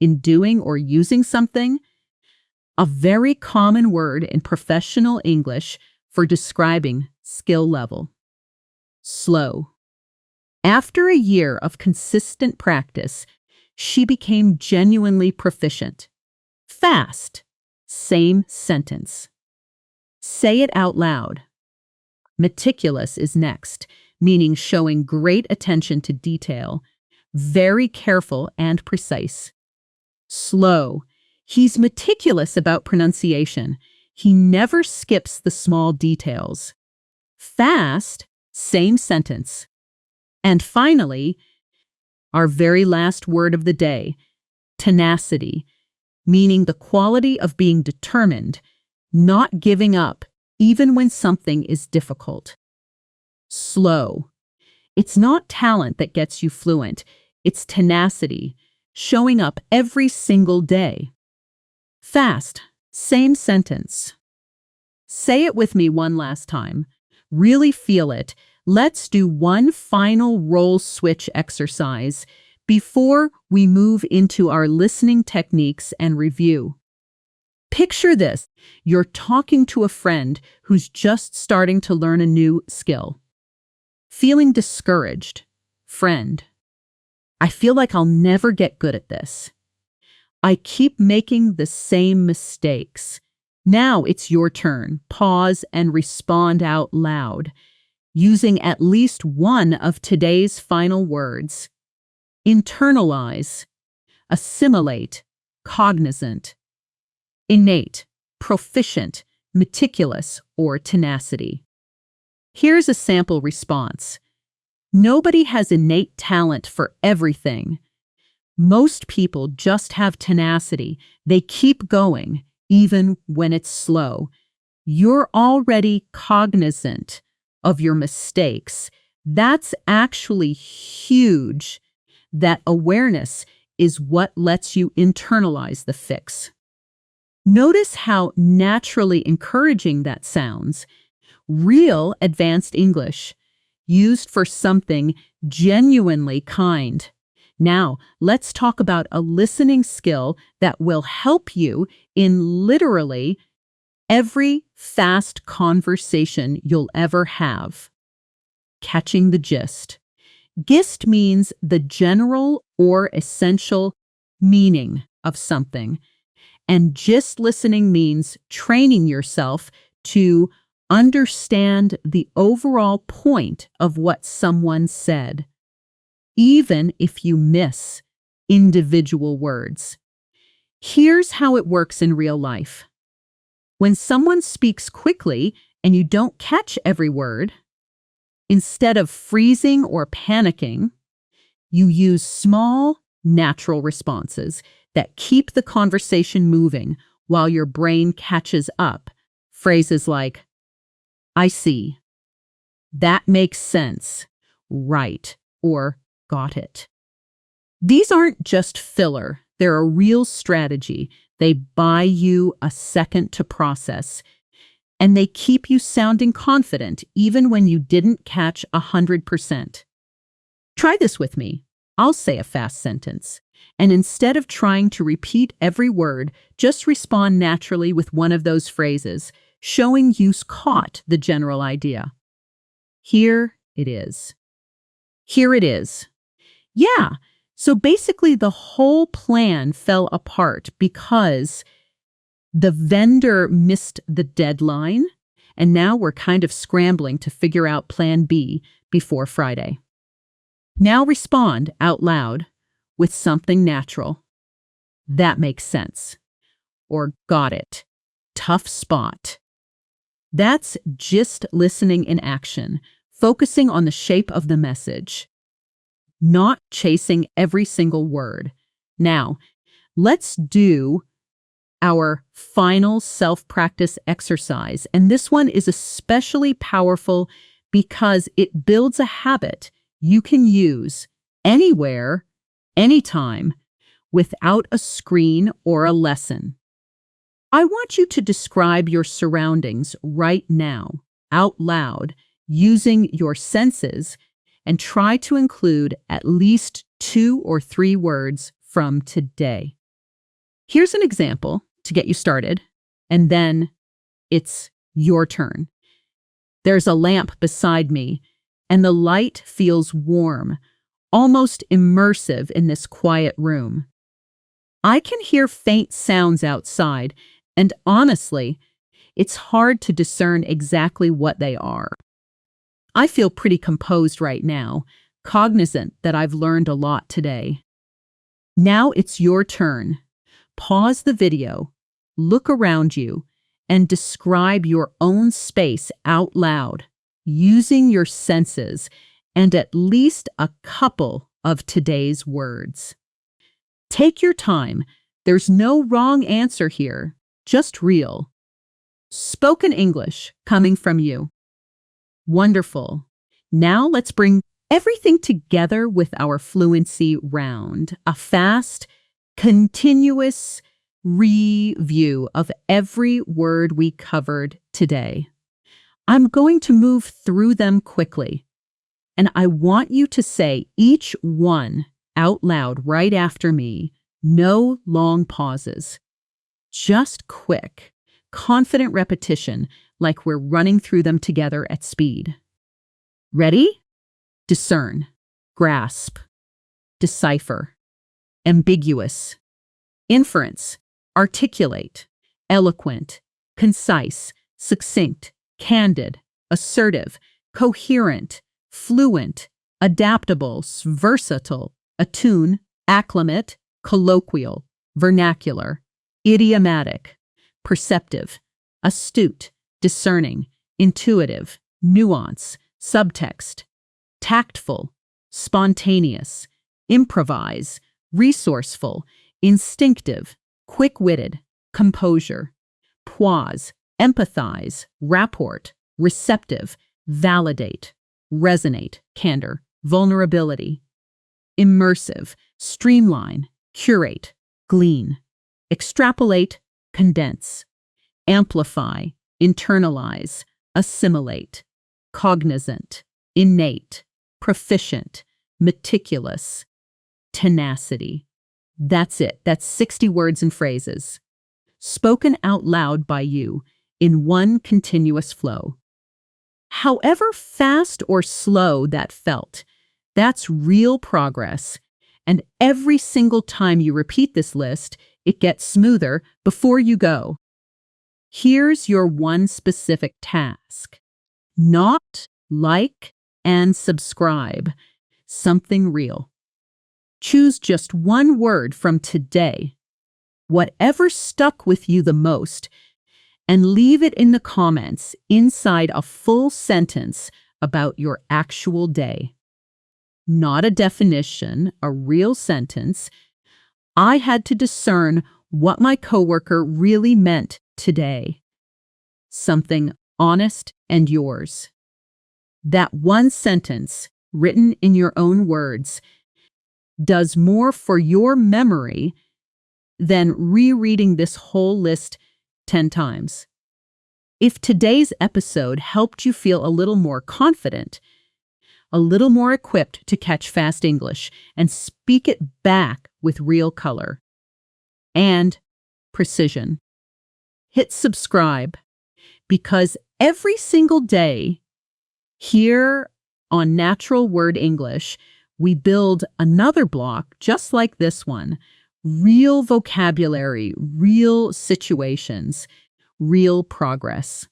[SPEAKER 1] in doing or using something, a very common word in professional English for describing skill level. Slow. After a year of consistent practice, she became genuinely proficient. Fast. Same sentence. Say it out loud. Meticulous is next, meaning showing great attention to detail, very careful and precise. Slow. He's meticulous about pronunciation. He never skips the small details. Fast, same sentence. And finally, our very last word of the day, tenacity, meaning the quality of being determined, not giving up, even when something is difficult. Slow. It's not talent that gets you fluent. It's tenacity, showing up every single day. Fast. Same sentence. Say it with me one last time. Really feel it. Let's do one final role switch exercise before we move into our listening techniques and review. Picture this. You're talking to a friend who's just starting to learn a new skill. Feeling discouraged. Friend. I feel like I'll never get good at this. I keep making the same mistakes. Now it's your turn. Pause and respond out loud, using at least one of today's final words. Internalize, assimilate, cognizant. Innate, proficient, meticulous, or tenacity. Here's a sample response. Nobody has innate talent for everything. Most people just have tenacity. They keep going, even when it's slow. You're already cognizant of your mistakes. That's actually huge. That awareness is what lets you internalize the fix. Notice how naturally encouraging that sounds. Real advanced English, used for something genuinely kind. Now, let's talk about a listening skill that will help you in literally every fast conversation you'll ever have. Catching the gist. Gist means the general or essential meaning of something. And gist listening means training yourself to understand the overall point of what someone said, even if you miss individual words. Here's how it works in real life. When someone speaks quickly and you don't catch every word, instead of freezing or panicking, you use small, natural responses that keep the conversation moving while your brain catches up. Phrases like, I see, that makes sense, right, or got it. These aren't just filler. They're a real strategy. They buy you a second to process, and they keep you sounding confident even when you didn't catch 100%. Try this with me. I'll say a fast sentence, and instead of trying to repeat every word, just respond naturally with one of those phrases, showing you caught the general idea. Here it is. Here it is. Yeah, so basically the whole plan fell apart because the vendor missed the deadline, and now we're kind of scrambling to figure out plan B before Friday. Now respond out loud with something natural. That makes sense. Or got it. Tough spot. That's gist listening in action, focusing on the shape of the message, not chasing every single word. Now, let's do our final self-practice exercise. And this one is especially powerful because it builds a habit you can use anywhere, anytime, without a screen or a lesson. I want you to describe your surroundings right now, out loud, using your senses, and try to include at least 2 or 3 words from today. Here's an example to get you started, and then it's your turn. There's a lamp beside me, and the light feels warm, almost immersive in this quiet room. I can hear faint sounds outside, and honestly, it's hard to discern exactly what they are. I feel pretty composed right now, cognizant that I've learned a lot today. Now it's your turn. Pause the video, look around you, and describe your own space out loud, using your senses and at least a couple of today's words. Take your time. There's no wrong answer here, just real. Spoken English coming from you. Wonderful. Now let's bring everything together with our fluency round, a fast, continuous review of every word we covered today. I'm going to move through them quickly, and I want you to say each one out loud right after me. No long pauses. Just quick, confident repetition like we're running through them together at speed. Ready? Discern, grasp, decipher, ambiguous, inference, articulate, eloquent, concise, succinct, candid, assertive, coherent, fluent, adaptable, versatile, attune, acclimate, colloquial, vernacular, idiomatic, perceptive, astute, discerning, intuitive, nuance, subtext, tactful, spontaneous, improvise, resourceful, instinctive, quick-witted, composure, poise, empathize, rapport, receptive, validate, resonate, candor, vulnerability, immersive, streamline, curate, glean, extrapolate, condense, amplify, internalize, assimilate, cognizant, innate, proficient, meticulous, tenacity. That's it. That's 60 words and phrases, spoken out loud by you in one continuous flow. However fast or slow that felt, that's real progress. And every single time you repeat this list, it gets smoother before you go. Here's your one specific task. Not, like, and subscribe. Something real. Choose just one word from today, whatever stuck with you the most, and leave it in the comments inside a full sentence about your actual day. Not a definition, a real sentence. I had to discern what my coworker really meant today. Something honest and yours. That one sentence, written in your own words, does more for your memory than rereading this whole list 10 times. If today's episode helped you feel a little more confident, a little more equipped to catch fast English and speak it back with real color and precision, hit subscribe, because every single day here on Natural Word English, we build another block just like this one. Real vocabulary, real situations, real progress.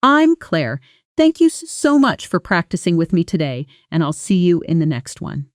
[SPEAKER 1] I'm Claire. Thank you so much for practicing with me today, and I'll see you in the next one.